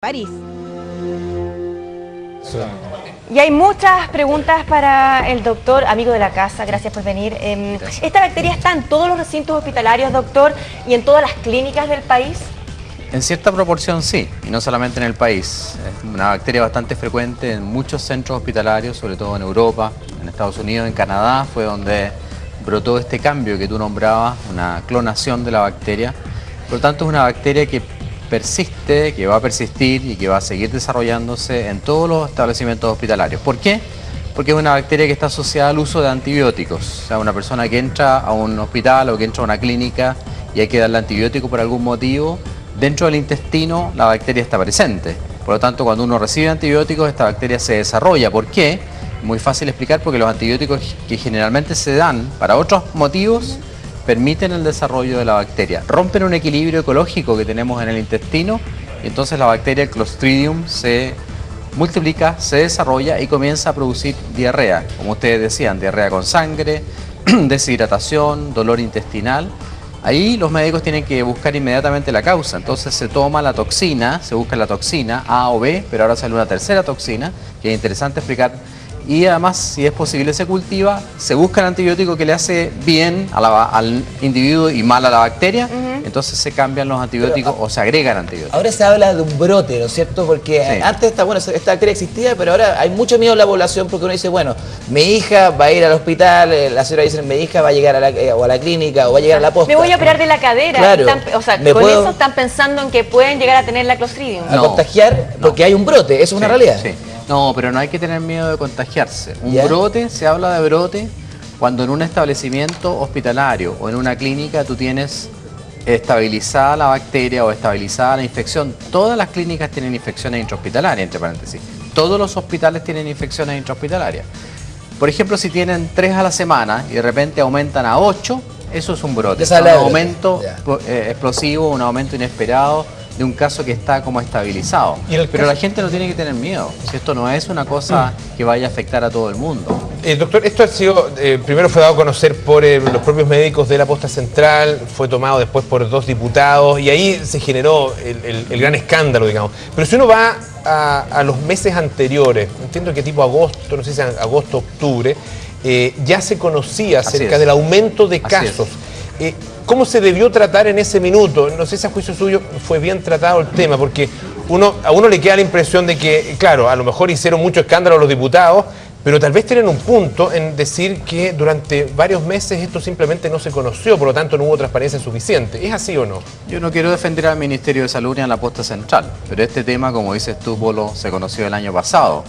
París. Y hay muchas preguntas para el doctor, amigo de la casa, gracias por venir. ¿Esta bacteria está en todos los recintos hospitalarios, doctor, y en todas las clínicas del país? En cierta proporción sí, y no solamente en el país. Es una bacteria bastante frecuente en muchos centros hospitalarios, sobre todo en Europa, en Estados Unidos, en Canadá, fue donde brotó este cambio que tú nombrabas, una clonación de la bacteria. Por lo tanto, es una bacteria que persiste, que va a persistir y que va a seguir desarrollándose en todos los establecimientos hospitalarios. ¿Por qué? Porque es una bacteria que está asociada al uso de antibióticos. O sea, una persona que entra a un hospital o que entra a una clínica y hay que darle antibiótico por algún motivo, dentro del intestino la bacteria está presente. Por lo tanto, cuando uno recibe antibióticos, esta bacteria se desarrolla. ¿Por qué? Muy fácil explicar, porque los antibióticos que generalmente se dan para otros motivos permiten el desarrollo de la bacteria, rompen un equilibrio ecológico que tenemos en el intestino y entonces la bacteria Clostridium se multiplica, se desarrolla y comienza a producir diarrea, como ustedes decían, diarrea con sangre, deshidratación, dolor intestinal. Ahí los médicos tienen que buscar inmediatamente la causa, entonces se toma la toxina, se busca la toxina A o B, pero ahora sale una tercera toxina, que es interesante explicar. Y además, si es posible, se cultiva, se busca el antibiótico que le hace bien al individuo y mal a la bacteria, entonces se cambian los antibióticos o se agregan antibióticos. Ahora se habla de un brote, ¿no es cierto? Porque sí, antes esta bacteria existía, pero ahora hay mucho miedo en la población porque uno dice, bueno, mi hija va a ir al hospital, la señora dice, mi hija va a llegar a la clínica o va a llegar a la posta. Me voy a operar de la cadera. Claro, o sea, con eso están pensando en que pueden llegar a tener la Clostridium. A contagiar porque hay un brote, eso es una realidad. Sí. No, pero no hay que tener miedo de contagiarse. Un brote, se habla de brote cuando en un establecimiento hospitalario o en una clínica tú tienes estabilizada la bacteria o estabilizada la infección. Todas las clínicas tienen infecciones intrahospitalarias, entre paréntesis. Todos los hospitales tienen infecciones intrahospitalarias. Por ejemplo, si tienen 3 a la semana y de repente aumentan a 8, eso es un brote. Es un aumento explosivo, un aumento inesperado de un caso que está como estabilizado. Pero la gente no tiene que tener miedo. Si esto no es una cosa que vaya a afectar a todo el mundo. Doctor, esto ha sido, primero fue dado a conocer por los propios médicos de la Posta Central, fue tomado después por 2 diputados y ahí se generó el gran escándalo, digamos. Pero si uno va a los meses anteriores, entiendo que tipo agosto, no sé si agosto, octubre, ya se conocía acerca del aumento de casos. ¿Cómo se debió tratar en ese minuto? No sé si a juicio suyo fue bien tratado el tema, porque a uno le queda la impresión de que, claro, a lo mejor hicieron mucho escándalo los diputados, pero tal vez tienen un punto en decir que durante varios meses esto simplemente no se conoció, por lo tanto no hubo transparencia suficiente. ¿Es así o no? Yo no quiero defender al Ministerio de Salud ni a la Posta Central, pero este tema, como dices tú, Polo, se conoció el año pasado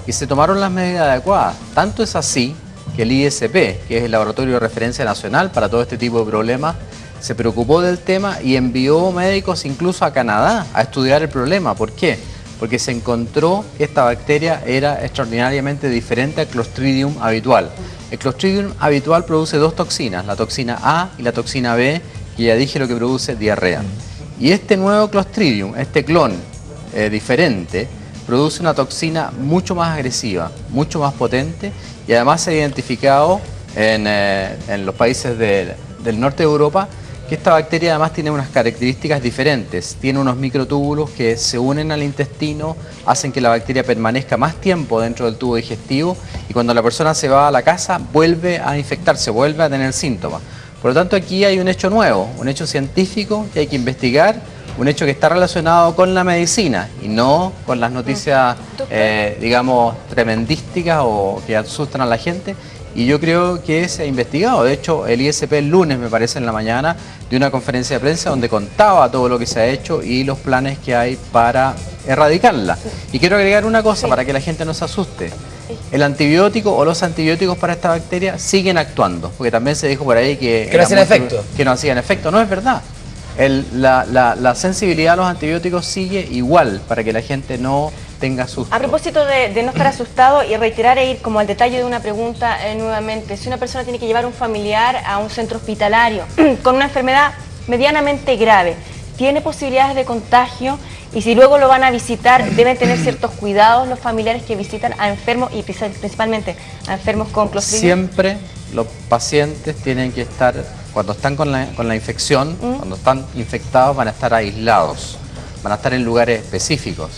y se tomaron las medidas adecuadas. Tanto es así que el ISP, que es el Laboratorio de Referencia Nacional para todo este tipo de problemas, se preocupó del tema y envió médicos incluso a Canadá a estudiar el problema. ¿Por qué? Porque se encontró que esta bacteria era extraordinariamente diferente al Clostridium habitual. El Clostridium habitual produce 2 toxinas, la toxina A y la toxina B, que ya dije lo que produce diarrea. Y este nuevo Clostridium, este clon diferente, produce una toxina mucho más agresiva, mucho más potente y además se ha identificado en los países del norte de Europa que esta bacteria además tiene unas características diferentes. Tiene unos microtúbulos que se unen al intestino, hacen que la bacteria permanezca más tiempo dentro del tubo digestivo y cuando la persona se va a la casa vuelve a infectarse, vuelve a tener síntomas. Por lo tanto, aquí hay un hecho nuevo, un hecho científico que hay que investigar, un hecho que está relacionado con la medicina y no con las noticias, digamos, tremendísticas o que asustan a la gente. Y yo creo que se ha investigado. De hecho, el ISP el lunes, me parece, en la mañana, de una conferencia de prensa donde contaba todo lo que se ha hecho y los planes que hay para erradicarla. Y quiero agregar una cosa para que la gente no se asuste. El antibiótico o los antibióticos para esta bacteria siguen actuando, porque también se dijo por ahí que no hacían efecto. Que no hacían efecto. No es verdad. La sensibilidad a los antibióticos sigue igual para que la gente no tenga susto. A propósito de no estar asustado y reiterar e ir como al detalle de una pregunta nuevamente, si una persona tiene que llevar un familiar a un centro hospitalario con una enfermedad medianamente grave, ¿tiene posibilidades de contagio? Y si luego lo van a visitar, ¿deben tener ciertos cuidados los familiares que visitan a enfermos y principalmente a enfermos con Clostridium? Siempre los pacientes tienen que estar, cuando están con la infección, cuando están infectados, van a estar aislados. van a estar en lugares específicos.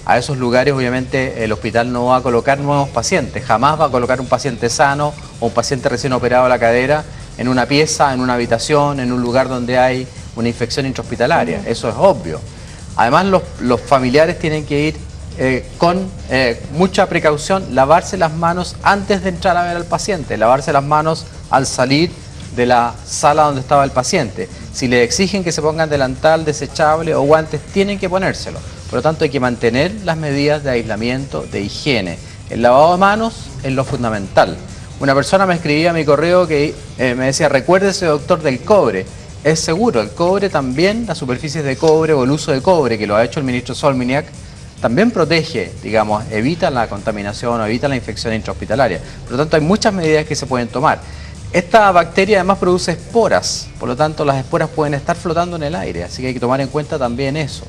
A esos lugares obviamente el hospital no va a colocar nuevos pacientes, jamás va a colocar un paciente sano o un paciente recién operado de la cadera en una pieza, en una habitación, en un lugar donde hay una infección intrahospitalaria. Eso es obvio. Además los familiares tienen que ir con mucha precaución, lavarse las manos antes de entrar a ver al paciente, lavarse las manos al salir de la sala donde estaba el paciente. Si le exigen que se pongan delantal desechable o guantes, tienen que ponérselo. Por lo tanto, hay que mantener las medidas de aislamiento, de higiene. El lavado de manos es lo fundamental. Una persona me escribía a mi correo que me decía, recuérdese, doctor, del cobre. Es seguro, el cobre también, las superficies de cobre o el uso de cobre, que lo ha hecho el ministro Solminiak, también protege, digamos, evita la contaminación o evita la infección intrahospitalaria. Por lo tanto, hay muchas medidas que se pueden tomar. Esta bacteria además produce esporas, por lo tanto las esporas pueden estar flotando en el aire, así que hay que tomar en cuenta también eso.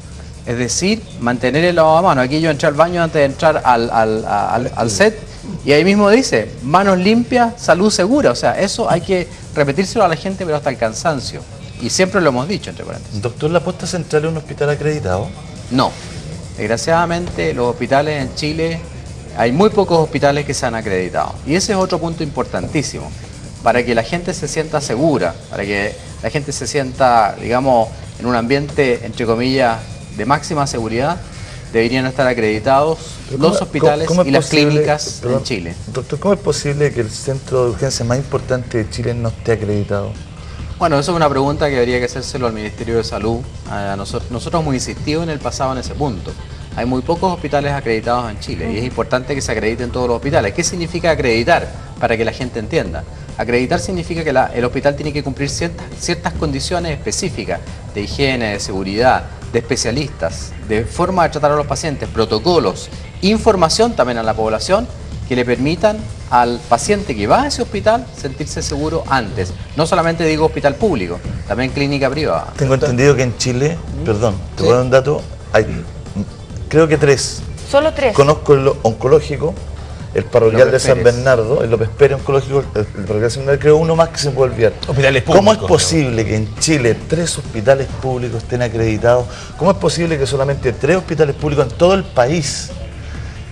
Es decir, mantener el lavado de manos. Aquí yo entré al baño antes de entrar al set y ahí mismo dice, manos limpias, salud segura. O sea, eso hay que repetírselo a la gente, pero hasta el cansancio. Y siempre lo hemos dicho, entre paréntesis. Doctor, ¿la Posta Central es un hospital acreditado? No. Desgraciadamente, los hospitales en Chile, hay muy pocos hospitales que se han acreditado. Y ese es otro punto importantísimo. Para que la gente se sienta segura, para que la gente se sienta, digamos, en un ambiente, entre comillas, de máxima seguridad, deberían estar acreditados los hospitales y las clínicas en Chile. Doctor, ¿cómo es posible que el centro de urgencia más importante de Chile no esté acreditado? Bueno, eso es una pregunta que habría que hacérselo al Ministerio de Salud. Nosotros hemos insistido en el pasado en ese punto. Hay muy pocos hospitales acreditados en Chile y es importante que se acrediten todos los hospitales. ¿Qué significa acreditar? Para que la gente entienda. Acreditar significa que el hospital tiene que cumplir ciertas condiciones específicas de higiene, de seguridad, de especialistas, de forma de tratar a los pacientes, protocolos, información también a la población que le permitan al paciente que va a ese hospital sentirse seguro antes. No solamente digo hospital público, también clínica privada. Tengo entendido que en Chile, perdón, te voy a dar un dato, hay creo que 3. Solo 3. Conozco el oncológico, el parroquial de López San Pérez. Bernardo, el López Pérez oncológico, el parroquial de San Bernardo, creo uno más que se puede olvidar. Hospitales ¿Cómo es públicos, posible que en Chile 3 hospitales públicos estén acreditados? ¿Cómo es posible que solamente 3 hospitales públicos en todo el país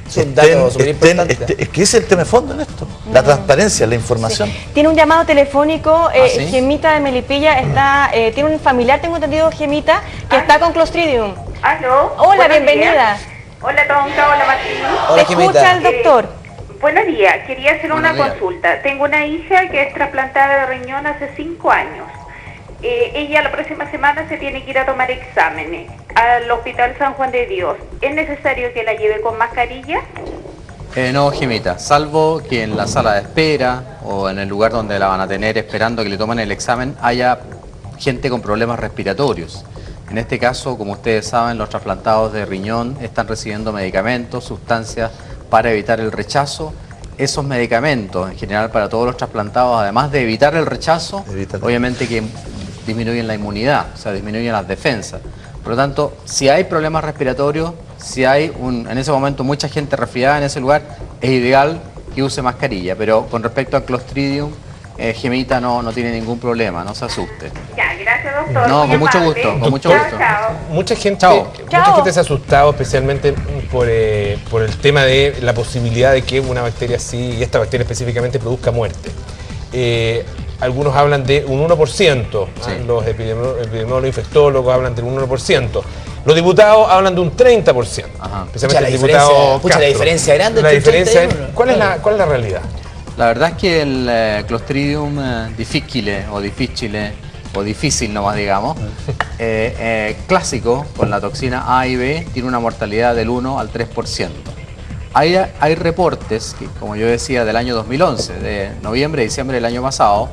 Es un dato súper importante. es que ese es el tema de fondo en esto, la transparencia, la información. Tiene un llamado telefónico, ¿sí? Gemita de Melipilla está, tiene un familiar, tengo entendido, Gemita, que está con Clostridium. Aló. Hola, buenos bienvenida. días. Hola, Tonka, hola, Martín. Hola, Te Gemita. escucha el doctor. Buenos días, quería hacer Buenos una días. consulta. Tengo una hija que es trasplantada de riñón hace 5 años. Ella la próxima semana se tiene que ir a tomar exámenes al Hospital San Juan de Dios. ¿Es necesario que la lleve con mascarilla? No, Gemita, salvo que en la sala de espera o en el lugar donde la van a tener esperando que le tomen el examen haya gente con problemas respiratorios. En este caso, como ustedes saben, los trasplantados de riñón están recibiendo medicamentos, sustancias para evitar el rechazo. Esos medicamentos, en general para todos los trasplantados, además de evitar el rechazo, obviamente que disminuyen la inmunidad, o sea, disminuyen las defensas. Por lo tanto, si hay problemas respiratorios, si hay en ese momento mucha gente resfriada en ese lugar, es ideal que use mascarilla. Pero con respecto al Clostridium, Gemita no tiene ningún problema, no se asuste. Ya, gracias, doctor. No, Muy con mucho amable. gusto, con mucho Chao, gusto. chao. Mucha gente, Chao. mucha gente se ha asustado, especialmente por el tema de la posibilidad de que una bacteria así, y esta bacteria específicamente, produzca muerte. Algunos hablan de un 1%, Sí. los epidemiólogos, infectólogos hablan del 1%. Los diputados hablan de un 30%, Ajá. especialmente el Pucha, diputado la Castro. diferencia grande La entre diferencia 31, ¿cuál es la realidad? La verdad es que el Clostridium difficile o difficile, o difícil nomás digamos, clásico con la toxina A y B tiene una mortalidad del 1 al 3%. Hay reportes, que, como yo decía, del año 2011, de noviembre, diciembre del año pasado,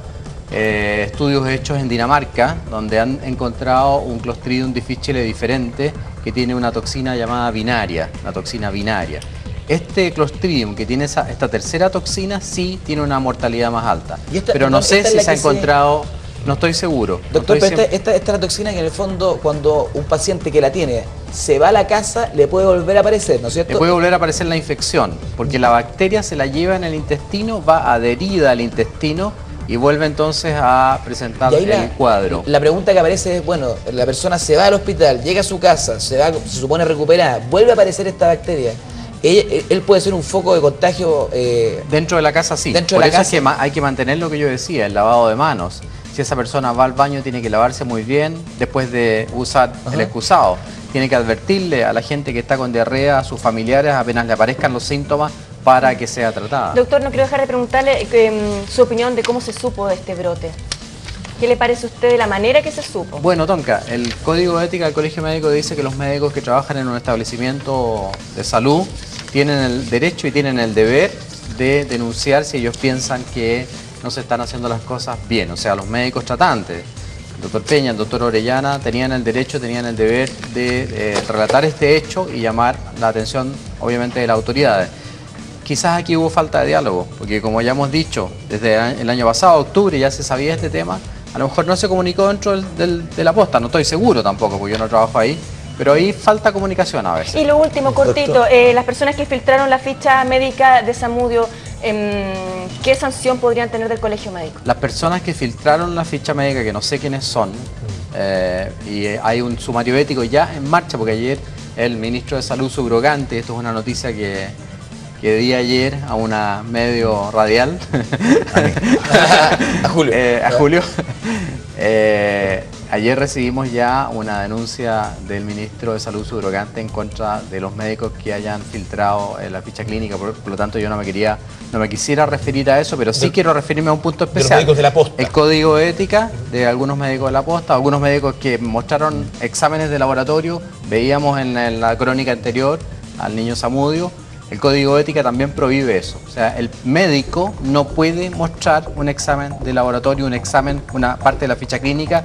estudios hechos en Dinamarca, donde han encontrado un Clostridium difficile diferente que tiene una toxina llamada binaria, una toxina binaria. Este Clostridium que tiene esta tercera toxina sí tiene una mortalidad más alta, Y esta- pero no sé esta es si la se ha que se- encontrado, no estoy seguro. no Doctor, estoy pero esta es la toxina que en el fondo, cuando un paciente que la tiene se va a la casa, le puede volver a aparecer, ¿no es cierto? Le puede volver a aparecer la infección, porque la bacteria se la lleva en el intestino, va adherida al intestino y vuelve entonces a presentar Y ahí el cuadro. La pregunta que aparece es, bueno, la persona se va al hospital, llega a su casa, se supone recuperada, vuelve a aparecer esta bacteria. Él puede ser un foco de contagio. Dentro de la casa sí. Dentro de Por la eso es casa. que hay que mantener lo que yo decía, el lavado de manos. Si esa persona va al baño tiene que lavarse muy bien después de usar el excusado. Tiene que advertirle a la gente que está con diarrea, a sus familiares, apenas le aparezcan los síntomas, para que sea tratada. Doctor, no quiero dejar de preguntarle su opinión de cómo se supo de este brote. ¿Qué le parece a usted de la manera que se supo? Bueno, Tonka, el Código de Ética del Colegio Médico dice que los médicos que trabajan en un establecimiento de salud tienen el derecho y tienen el deber de denunciar si ellos piensan que no se están haciendo las cosas bien. O sea, los médicos tratantes, el doctor Peña, el doctor Orellana, tenían el derecho, tenían el deber de relatar este hecho y llamar la atención, obviamente, de las autoridades. Quizás aquí hubo falta de diálogo, porque como ya hemos dicho, desde el año pasado, octubre, ya se sabía este tema. A lo mejor no se comunicó dentro de la posta, no estoy seguro tampoco, porque yo no trabajo ahí, pero ahí falta comunicación a veces. Y lo último, cortito, las personas que filtraron la ficha médica de Zamudio, ¿qué sanción podrían tener del colegio médico? Las personas que filtraron la ficha médica, que no sé quiénes son, y hay un sumario ético ya en marcha, porque ayer el ministro de Salud subrogante, esto es una noticia que di ayer a una medio radial, A Julio. a Julio. Ayer recibimos ya una denuncia del ministro de Salud subrogante en contra de los médicos que hayan filtrado la ficha clínica, por lo tanto yo no me quisiera referir a eso, pero sí quiero referirme a un punto especial. De los médicos de la posta. El código de ética de algunos médicos de la posta, algunos médicos que mostraron exámenes de laboratorio, veíamos en la crónica anterior al niño Zamudio. El Código de Ética también prohíbe eso. O sea, el médico no puede mostrar un examen de laboratorio, una parte de la ficha clínica.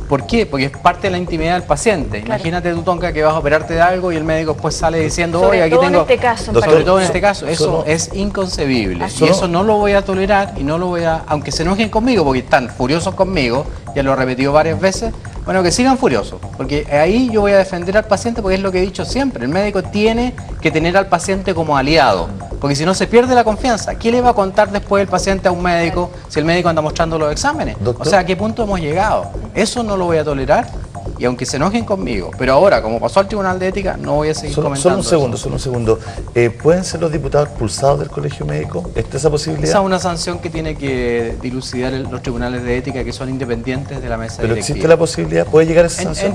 ¿Por qué? Porque es parte de la intimidad del paciente. Claro. Imagínate tú, Tonka, que vas a operarte de algo y el médico después sale diciendo, Sobre oye, aquí todo tengo... en este caso, en Doctor, Sobre todo en particular. este caso, eso es inconcebible. Así Y es. eso no lo voy a tolerar y no lo voy a... Aunque se enojen conmigo, porque están furiosos conmigo, ya lo he repetido varias veces, bueno, que sigan furiosos, porque ahí yo voy a defender al paciente porque es lo que he dicho siempre, el médico tiene que tener al paciente como aliado, porque si no se pierde la confianza. ¿Qué le va a contar después el paciente a un médico si el médico anda mostrando los exámenes? Doctor. O sea, ¿a qué punto hemos llegado? Eso no lo voy a tolerar y aunque se enojen conmigo, pero ahora, como pasó al Tribunal de Ética, no voy a seguir Solo comentando un segundo, eso. solo un segundo. ¿Pueden ser los diputados expulsados del colegio médico? ¿Está esa posibilidad? Esa es una sanción que tiene que dilucidar los tribunales de ética que son independientes de la mesa ¿Pero directiva. existe la posibilidad? ¿Puede llegar a esa sanción?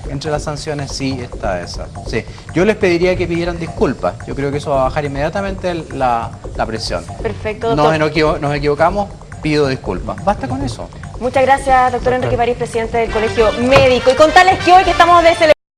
Entre las sanciones sí está esa. Sí. Yo les pediría que pidieran disculpas. Yo creo que eso va a bajar inmediatamente la presión. Perfecto, doctor. Nos equivocamos, pido disculpas. Basta con eso. Muchas gracias, doctor Enrique París, presidente del Colegio Médico. Y contarles que hoy que estamos de celebración